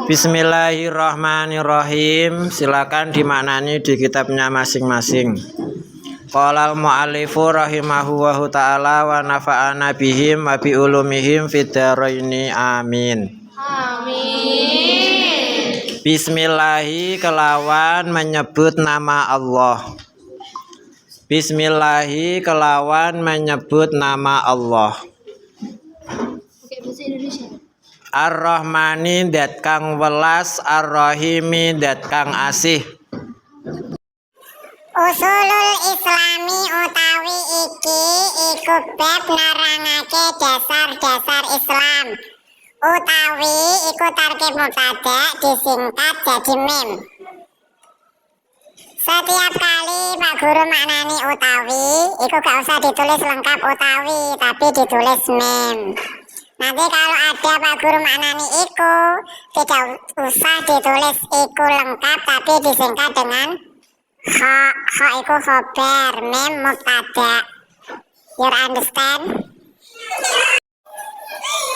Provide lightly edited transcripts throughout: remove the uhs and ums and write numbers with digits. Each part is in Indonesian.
Bismillahirrahmanirrahim. Silakan dimaknani di kitabnya masing-masing. Qala al-mu'allifu rahimahullahu ta'ala wa nafa'ana bihim wa bi ulumihim fid dharaini amin. Amin. Bismillahi kelawan menyebut nama Allah. Bismillahi kelawan menyebut nama Allah. Oke, bahasa Indonesia. Ar-Rahmani dat kang welas, Ar-Rahimi dat kang asih. Usulul Islami utawi iki iku bab nerangake dasar-dasar Islam. Utawi iku tarkib mubtada disingkat jadi mim. Setiap kali Pak Guru maknani utawi, iku gak usah ditulis lengkap utawi, tapi ditulis mim. Nanti kalau ada Pak Guru maknani iku, tidak usah ditulis iku lengkap, tapi disingkat dengan kha iku khobar, mim mubtada. You understand?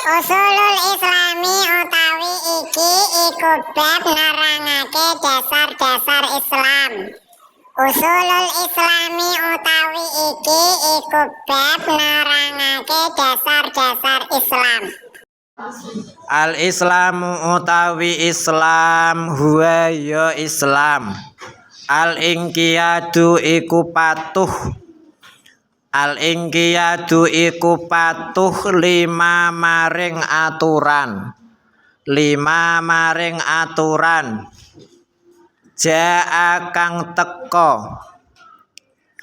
Usulul Islami utawi iki iku bab nerangake dasar-dasar Islam. Usulul Islami utawi iki iku bab nerangake dasar-dasar Islam. Al-Islamu utawi Islam huwa ya Islam. Al-inqiyadu iku patuh. Al-inqiyadu iku patuh lima maring aturan. Lima maring aturan. Ja'a kang teka.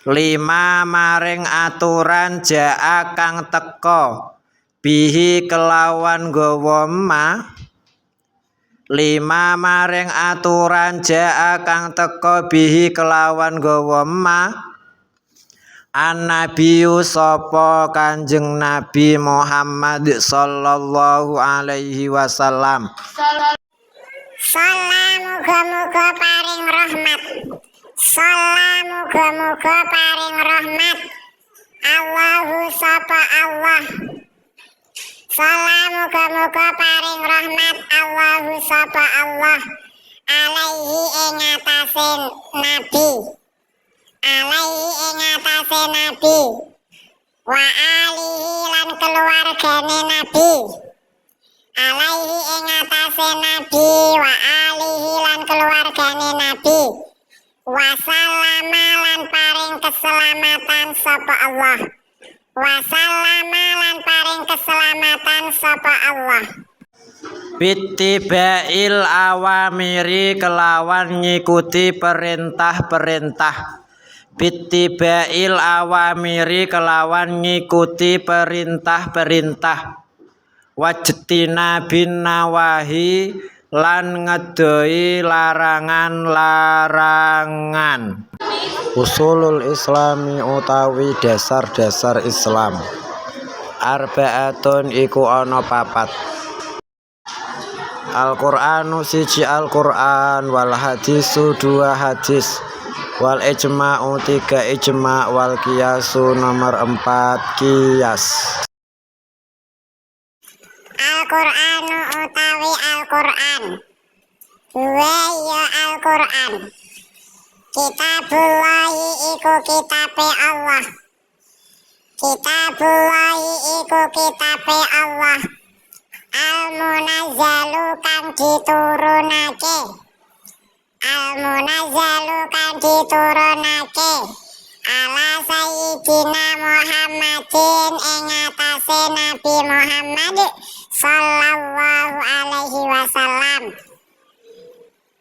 Lima maring aturan ja'a kang teka. Bihi kelawan gawa ma. Lima maring aturan ja'a kang teka bihi kelawan gawa ma. An-Nabiyyu sapa Kanjeng Nabi Muhammad sallallahu alaihi wasallam. Salam muga-muga paring rahmat. Salam muga-muga paring rahmat. Allahu sapa Allah. Salam muga-muga paring rahmat. Allahu sapa Allah. Alaihi ing atase Nabi. Alaihi ing atase Nabi. Wa alihi lan keluargane Nabi. Alaihi ing atase Nabi wa alihi lan keluargane Nabi. Wa sallama lan paring keselamatan sapa Allah. Wa sallama lan paring keselamatan sapa Allah. Bittibail awamiri kelawan ngikuti perintah-perintah. Bittibail awamiri kelawan ngikuti perintah-perintah. Wajtina bin nawahi lan ngedoi larangan-larangan. Usulul Islami utawi dasar-dasar Islam. Arba'atun iku ana papat. Al-Qur'anu siji Al-Qur'an, wal hadisu dua hadis, wal ijma'u tiga ijma', wal qiyasu nomor 4 qiyas. Al-Qur'anu utawi Al-Qur'an. Huwa ya Al-Qur'an. Kitabullahi iku kitabe Allah. Kitabullahi iku kitabe Allah. Al-munazzalu kang diturunake. Al-munazzalu kang diturunake. Ala sayyidina Muhammadin ing atase Nabi Muhammad sallallahu alaihi wasallam.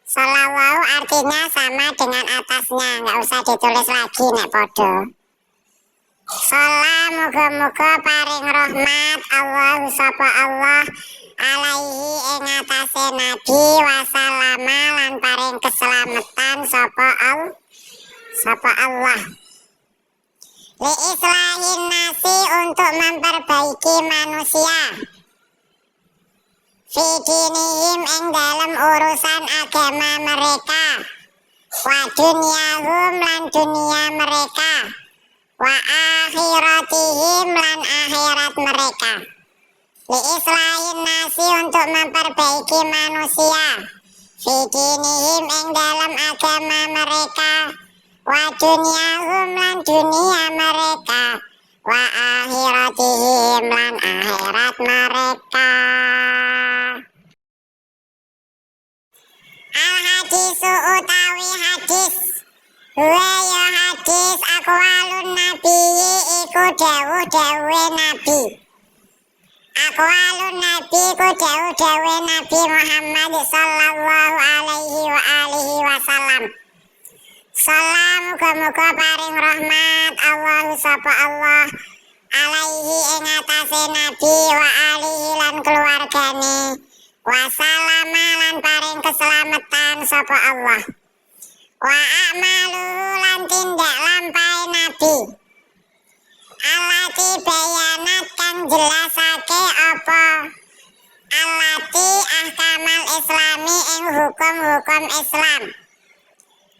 Sallallahu artinya sama dengan atasnya, nggak usah ditulis lagi nek podo. Salam muga-muga paring rahmat Allahu sapa Allah alaihi ing atase Nabi wasallama lan paring keselamatan sapa Allah. Li islahin nasi untuk memperbaiki manusia. Fi dinihim ing dalam urusan agama mereka. Wa dunyahum lan dunia mereka. Wa akhiratihim lan akhirat mereka. Liislahin nasi untuk memperbaiki manusia. Fidinihim ing dalam agama mereka. Wa dunyahum lan dunia mereka. Wa akhiratihim lan akhirat mereka. Al hadisu utawi hadis. Huwa ya hadis aqwalun nabiyyi iku dawuh-dawuhe nabi. Aqwalun nabi ku dawuh-dawuhe Nabi Muhammad sallallahu alaihi wa alihi wasallam. Salam muga-muga paring rahmat Allahu sapa Allah alaihi ing atase nabi wa alihi lan keluargane. Wasalama lan paring keselamatan sapa Allah. Wa a'malu lan tindak lampahe nabi. Alati bayanat kang jelasake apa alati ahkamal islami ing hukum-hukum Islam.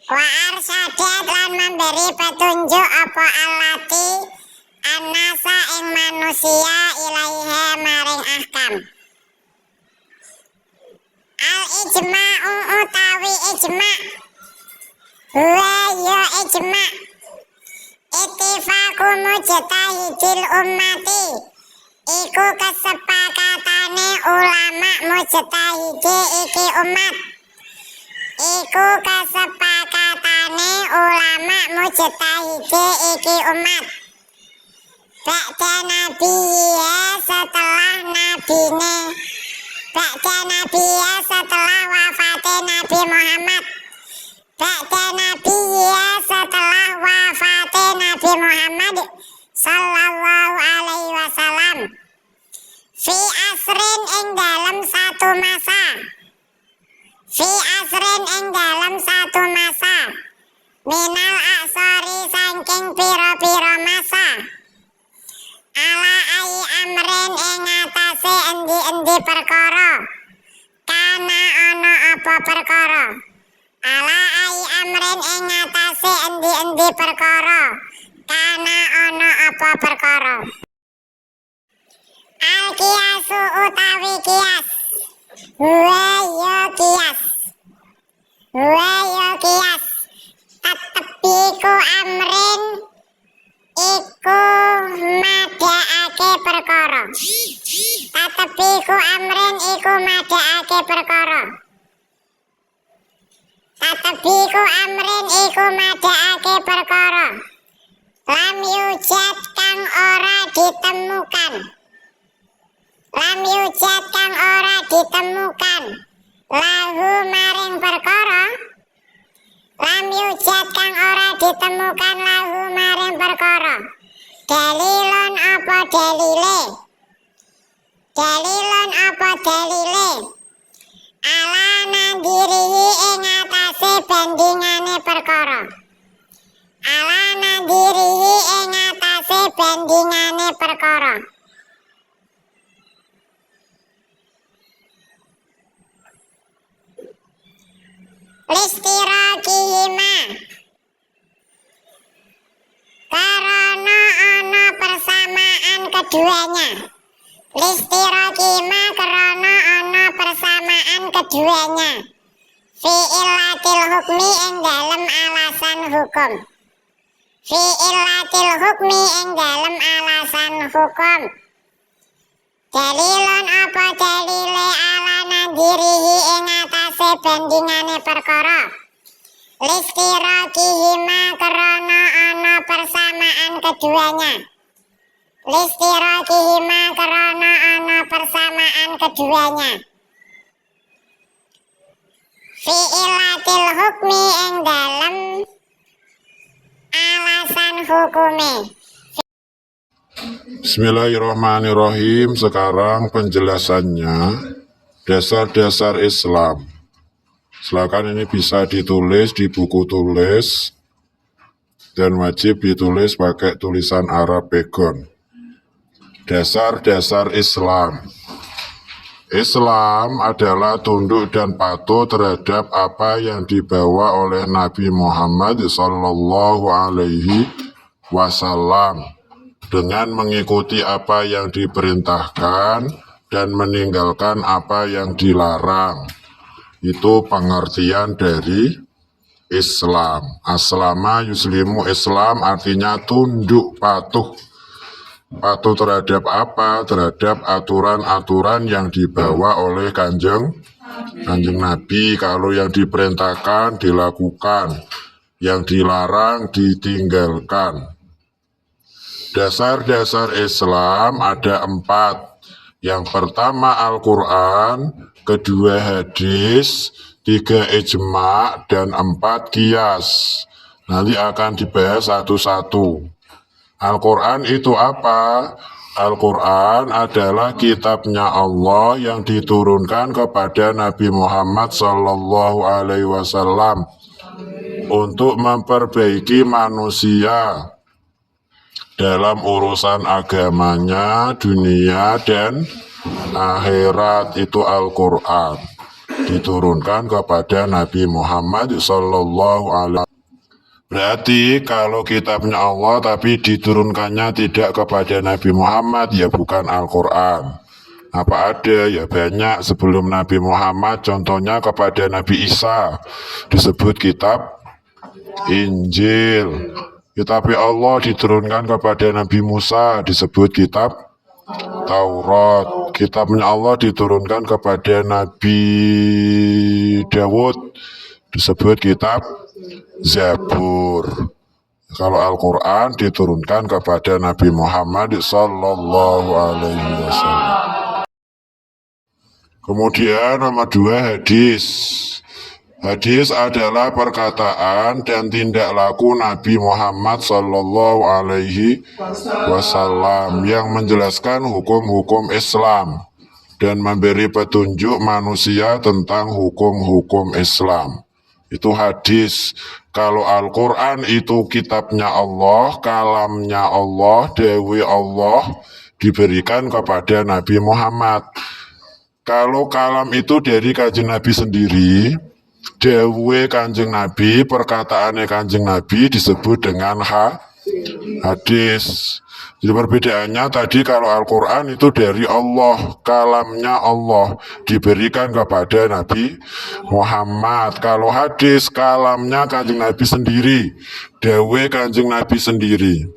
Wa arsadat lan memberi petunjuk apa alati annasa ing manusia ilaiha maring ahkam. Al ijma'u utawi ijma' huwa ya ijma' ittifaqu mujtahidil ummati iku kesepakatane ulama mujtahide iki umat. Iku kesepakatane ulama mujtahide iki umat. Ba'da nabiyya setelah nabine. Ba'da nabiyya setelah wafate Nabi Muhammad. Ba'da nabiyya setelah wafate Nabi Muhammad sallallahu alaihi wasallam. Fi asrin ing dalam satu masa. Fi asrin ing dalam satu masa. Minal aksori saking piro-piro masa. Ala ai amrin ing atase endi-endi perkara. Kana ana apa perkara. Ala ai amrin ing atase endi-endi perkara. Kana ana apa perkara. Al kiasu utawi kias. Huwa ya kias. Huwa ya kias. Tatebiku amrin iku madhaake perkara. Tatebiku amrin iku madhaake perkara. Tatebiku amrin iku madhaake perkara. Lam yujad kang ora ditemukan. Lam yujad kang ora ditemukan. Lahu maring perkara. Lam yujad kang ora ditemukan lahu maring perkara. Dalilun apa dalile? Dalilun apa dalile? Ala nadirihi ing atase bandingane perkara. Ala nadirihi ing atase bandingane perkara. Listirakihima karena ana persamaan keduanya. Listirakihima karena ana persamaan keduanya. Fi illatil hukmi ing dalem alasan hukum. Fi illatil hukmi ing dalem alasan hukum. Dalilun apa dalile ala nadirihi ing atase bandingane perkara. Listirakihima karena ana persamaan keduanya. Listirakihima karena ana persamaan keduanya. Fi illatil hukmi ing dalem alasan hukume. Bismillahirrahmanirrahim. Sekarang penjelasannya dasar-dasar Islam. Silakan, ini bisa ditulis di buku tulis dan wajib ditulis pakai tulisan Arab Pegon. Dasar-dasar Islam. Islam adalah tunduk dan patuh terhadap apa yang dibawa oleh Nabi Muhammad sallallahu alaihi wasallam, dengan mengikuti apa yang diperintahkan dan meninggalkan apa yang dilarang. Itu pengertian dari Islam. Aslama yuslimu, Islam artinya tunduk patuh. Patuh terhadap apa? Terhadap aturan-aturan yang dibawa oleh kanjeng Nabi. Kalau yang diperintahkan dilakukan, yang dilarang ditinggalkan. Dasar-dasar Islam ada 4. Yang pertama Al-Quran, kedua hadis, 3 ijma, dan 4 qiyas. Nanti akan dibahas satu-satu. Al-Quran itu apa? Al-Quran adalah kitabnya Allah yang diturunkan kepada Nabi Muhammad SAW untuk memperbaiki manusia dalam urusan agamanya, dunia, dan akhirat. Itu Al-Quran diturunkan kepada Nabi Muhammad SAW. Berarti kalau kitabnya Allah tapi diturunkannya tidak kepada Nabi Muhammad, ya bukan Al-Quran. Apa ada? Ya banyak sebelum Nabi Muhammad, contohnya kepada Nabi Isa disebut kitab Injil. Kitab Allah diturunkan kepada Nabi Musa disebut kitab Taurat. Kitabnya Allah diturunkan kepada Nabi Dawud disebut kitab Zabur. Kalau Al-Quran diturunkan kepada Nabi Muhammad SAW. Kemudian nomor 2 hadis. Hadis adalah perkataan dan tindak laku Nabi Muhammad SAW yang menjelaskan hukum-hukum Islam dan memberi petunjuk manusia tentang hukum-hukum Islam. Itu hadis. Kalau Al-Quran itu kitabnya Allah, kalamnya Allah, dewi Allah, diberikan kepada Nabi Muhammad. Kalau kalam itu dari kanjeng Nabi sendiri, dewe kanjeng Nabi, perkataannya kanjeng Nabi disebut dengan hadis. Jadi perbedaannya tadi kalau Al-Quran itu dari Allah, kalamnya Allah, diberikan kepada Nabi Muhammad. Kalau hadis, kalamnya kanjeng Nabi sendiri, dewe kanjeng Nabi sendiri.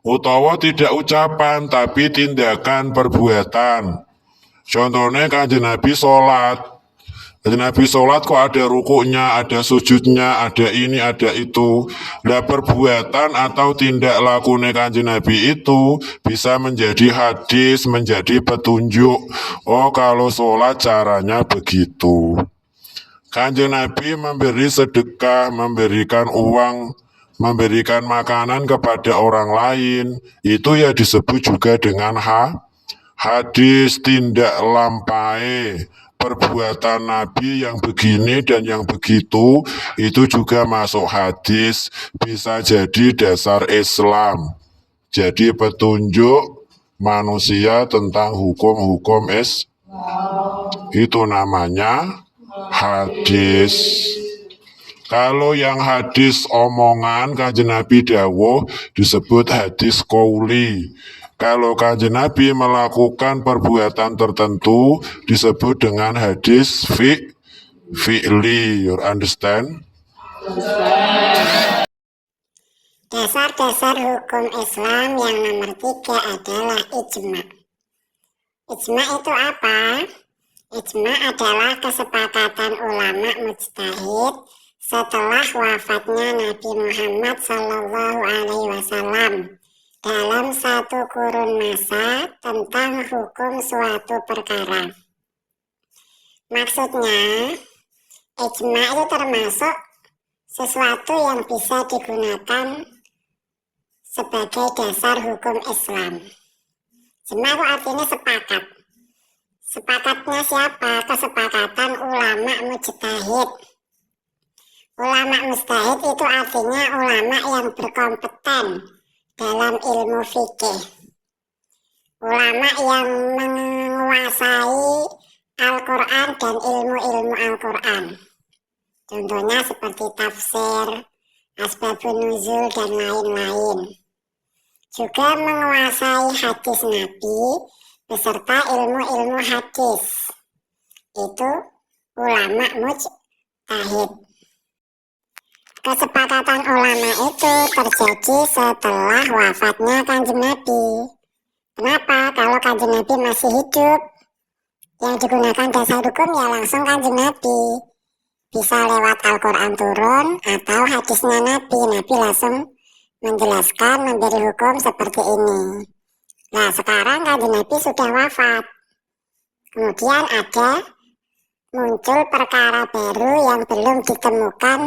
Utawa tidak ucapan tapi tindakan perbuatan. Contohnya kanjeng Nabi sholat. Nabi sholat kok ada rukuknya, ada sujudnya, ada ini, ada itu. Nah perbuatan atau tindak laku kanjeng Nabi itu bisa menjadi hadis, menjadi petunjuk. Oh kalau sholat caranya begitu. Kanjeng Nabi memberi sedekah, memberikan uang, memberikan makanan kepada orang lain. Itu ya disebut juga dengan hadis. Tindak lampai perbuatan Nabi yang begini dan yang begitu itu juga masuk hadis, bisa jadi dasar Islam, jadi petunjuk manusia tentang hukum-hukum itu namanya hadis. Kalau yang hadis omongan kanjeng Nabi dawuh disebut hadis qauli. Kalau kanjeng Nabi melakukan perbuatan tertentu disebut dengan hadis fi'li. You understand? Dasar-dasar hukum Islam yang nomor 3 adalah ijma. Ijma itu apa? Ijma adalah kesepakatan ulama mujtahid setelah wafatnya Nabi Muhammad SAW dalam satu kurun masa tentang hukum suatu perkara. Maksudnya, ijma itu termasuk sesuatu yang bisa digunakan sebagai dasar hukum Islam. Ijma itu artinya sepakat. Sepakatnya siapa? Kesepakatan ulama mujtahid. Ulama mujtahid itu artinya ulama yang berkompeten dalam ilmu fikih, ulama yang menguasai Al-Quran dan ilmu-ilmu Al-Quran. Contohnya seperti tafsir, asbabun nuzul, dan lain-lain. Juga menguasai hadis Nabi beserta ilmu-ilmu hadis. Itu ulama mujtahid. Kesepakatan ulama itu terjadi setelah wafatnya Kanjeng Nabi. Kenapa? Kalau Kanjeng Nabi masih hidup, yang digunakan dasar hukum ya langsung Kanjeng Nabi. Bisa lewat Al-Quran turun atau hadisnya Nabi. Nabi langsung menjelaskan, memberi hukum seperti ini. Nah, sekarang Kanjeng Nabi sudah wafat. Kemudian muncul perkara baru yang belum ditemukan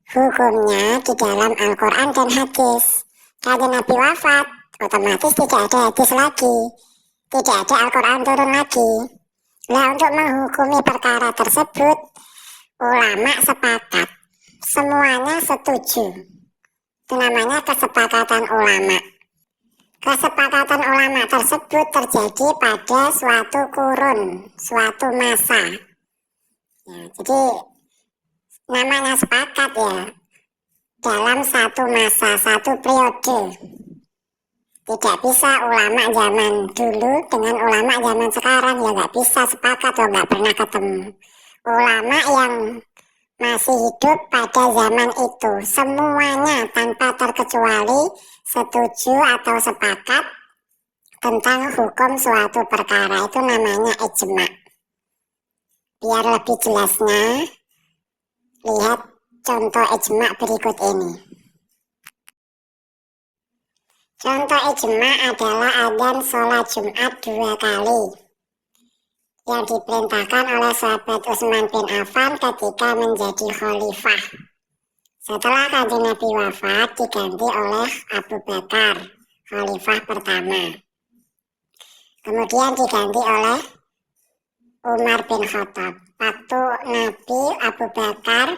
hukumnya di dalam Al-Quran dan hadis. Kanjeng Nabi wafat, otomatis tidak ada hadis lagi, tidak ada Al-Quran turun lagi. Nah, untuk menghukumi perkara tersebut, ulama sepakat, semuanya setuju. Itu namanya kesepakatan ulama. Kesepakatan ulama tersebut terjadi pada suatu kurun, suatu masa. Ya, jadi namanya sepakat ya, dalam satu masa, satu periode. Tidak bisa ulama zaman dulu dengan ulama zaman sekarang, ya nggak bisa sepakat, ya nggak pernah ketemu. Ulama yang masih hidup pada zaman itu, semuanya tanpa terkecuali setuju atau sepakat tentang hukum suatu perkara. Itu namanya ijma. Biar lebih jelasnya, lihat contoh ijma berikut ini. Contoh ijma adalah adzan sholat Jumat 2 kali yang diperintahkan oleh sahabat Utsman bin Affan ketika menjadi khalifah. Setelah Kanjeng Nabi wafat, diganti oleh Abu Bakar, khalifah pertama. Kemudian diganti oleh Umar bin Khattab. Waktu Nabi, Abu Bakar,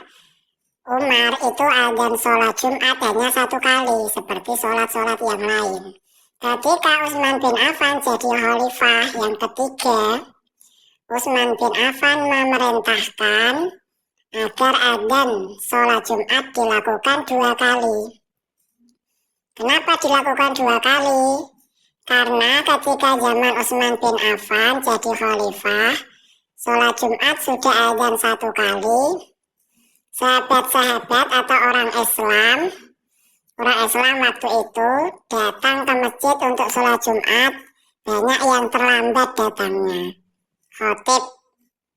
Umar itu adzan sholat Jumat hanya 1 kali, seperti sholat-sholat yang lain. Ketika Utsman bin Affan jadi khalifah yang ketiga, Utsman bin Affan memerintahkan agar adzan sholat Jumat dilakukan 2 kali. Kenapa dilakukan 2 kali? Karena ketika zaman Utsman bin Affan jadi khalifah, sholat Jumat sudah adzan 1 kali. Sahabat-sahabat atau orang Islam waktu itu datang ke masjid untuk sholat Jumat, banyak yang terlambat datangnya. Khatib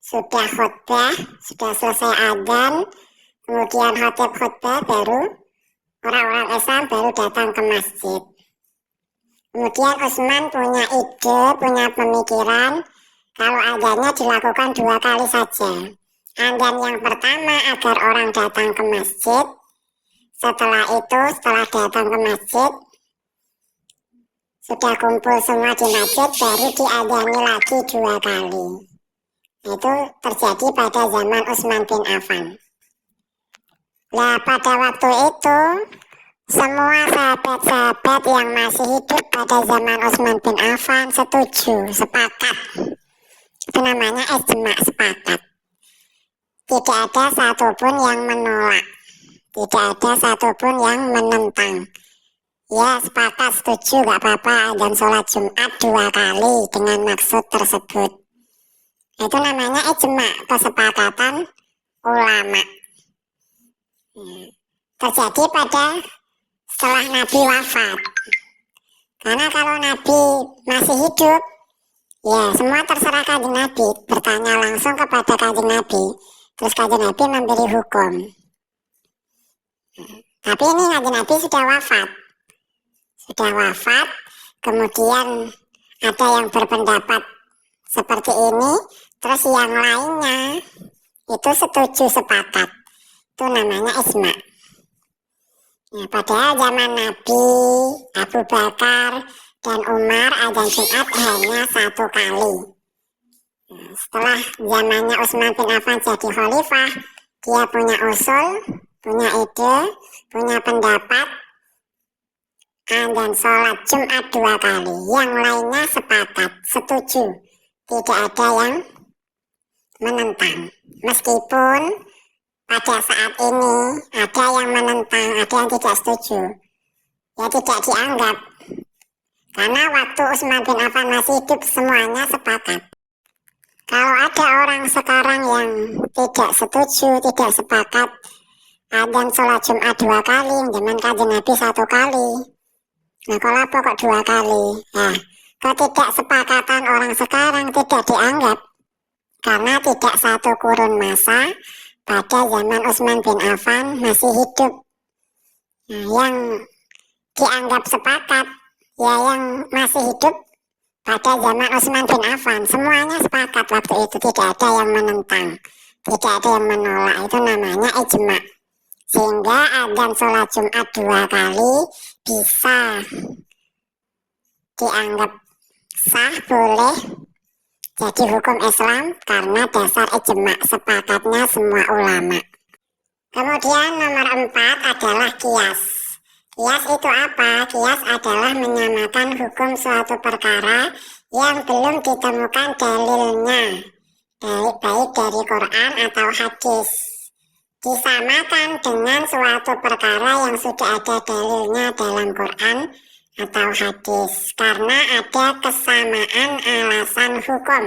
sudah khutbah, sudah selesai adzan, kemudian khatib khutbah, baru orang-orang Islam baru datang ke masjid. Kemudian Utsman punya ide, punya pemikiran, kalau adzannya dilakukan 2 kali saja. Adzan yang pertama agar orang datang ke masjid, setelah datang ke masjid, sudah kumpul semua di masjid, baru diadzani lagi 2 kali. Itu terjadi pada zaman Utsman bin Affan. Nah, pada waktu itu, semua sahabat-sahabat yang masih hidup pada zaman Utsman bin Affan setuju, sepakat. Itu namanya ijma, sepakat. Tidak ada satupun yang menolak, tidak ada satupun yang menentang. Ya, sepakat, setuju, gak apa-apa adzan sholat Jumat 2 kali dengan maksud tersebut. Itu namanya ijma, kesepakatan ulama. Terjadi pada setelah Nabi wafat. Karena kalau Nabi masih hidup, ya semua terserah Kanjeng Nabi, bertanya langsung kepada Kanjeng Nabi. Terus Kanjeng Nabi memberi hukum. Tapi ini Kanjeng Nabi sudah wafat, kemudian ada yang berpendapat seperti ini, terus yang lainnya itu setuju, sepakat. Itu namanya ijma. Ya, padahal zaman Nabi, Abu Bakar, dan Umar adzan Jumat hanya 1 kali. Setelah zamannya Utsman bin Affan jadi khalifah, dia punya usul, punya ide, punya pendapat, adzan sholat Jumat 2 kali. Yang lainnya sepakat, setuju, tidak ada yang menentang. Meskipun pada saat ini ada yang menentang, ada yang tidak setuju, ya tidak dianggap. Karena waktu Utsman bin Affan masih hidup semuanya sepakat. Kalau ada orang sekarang yang tidak setuju, tidak sepakat adzan sholat Jumat 2 kali, zaman Kanjeng Nabi 1 kali. Nah, kalau apa kok 2 kali? Nah, ketidaksepakatan orang sekarang tidak dianggap karena tidak satu kurun masa pada zaman Utsman bin Affan masih hidup. Nah, yang dianggap sepakat ya yang masih hidup pada zaman Utsman bin Affan. Semuanya sepakat waktu itu, tidak ada yang menentang, tidak ada yang menolak. Itu namanya ijma. Sehingga adzan sholat Jumat 2 kali bisa dianggap sah, boleh jadi hukum Islam karena dasar ijma, sepakatnya semua ulama. Kemudian nomor 4 adalah qiyas. Qiyas itu apa? Qiyas adalah menyamakan hukum suatu perkara yang belum ditemukan dalilnya, baik dari Quran atau hadis. Disamakan dengan suatu perkara yang sudah ada dalilnya dalam Quran atau hadis karena ada kesamaan alasan hukum.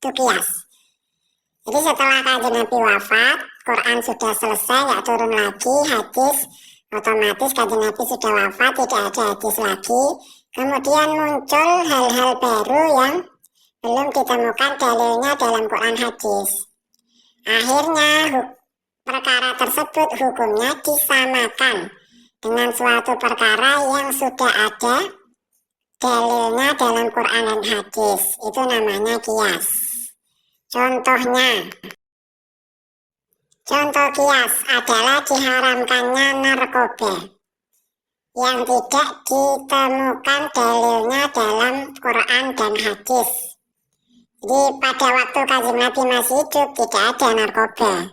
Itu qiyas. Jadi setelah Kanjeng Nabi wafat, Quran sudah selesai, nggak turun lagi, hadis otomatis Kanjeng Nabi sudah wafat, tidak ada hadis lagi. Kemudian muncul hal-hal baru yang belum ditemukan dalilnya dalam Quran hadis. Akhirnya perkara tersebut hukumnya disamakan dengan suatu perkara yang sudah ada dalilnya dalam Quran dan hadis. Itu namanya qiyas. Contoh qiyas adalah diharamkannya narkoba yang tidak ditemukan dalilnya dalam Quran dan hadis. Jadi pada waktu Kanjeng Nabi masih hidup tidak ada narkoba,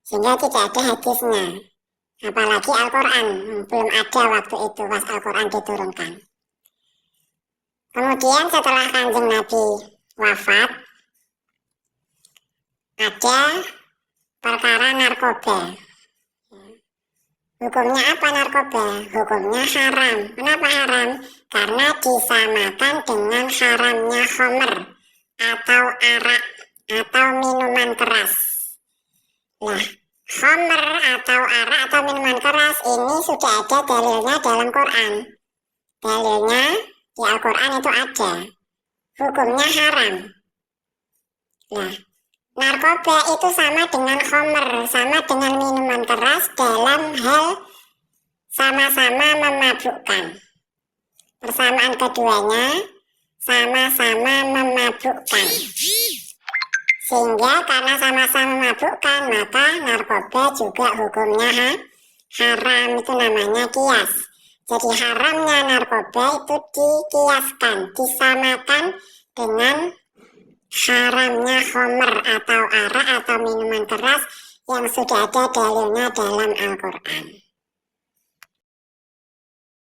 sehingga tidak ada hadisnya. Apalagi Al-Quran, belum ada waktu itu pas Al-Quran diturunkan. Kemudian setelah Kanjeng Nabi wafat, ada perkara narkoba. Hukumnya apa narkoba? Hukumnya haram. Kenapa haram? Karena disamakan dengan haramnya khamr atau arak atau minuman keras. Nah, khamr atau arak atau minuman keras ini sudah ada dalilnya dalam Quran. Dalilnya di Al-Quran itu ada. Hukumnya haram. Nah, narkoba itu sama dengan khamr, sama dengan minuman keras dalam hal sama-sama memabukkan. Persamaan keduanya sama-sama memabukkan. Sehingga karena sama-sama memabukkan, maka narkoba juga hukumnya haram. Itu namanya qiyas. Jadi haramnya narkoba itu dikiaskan, disamakan dengan haramnya khamr atau arak atau minuman keras yang sudah ada dalilnya dalam Al-Quran.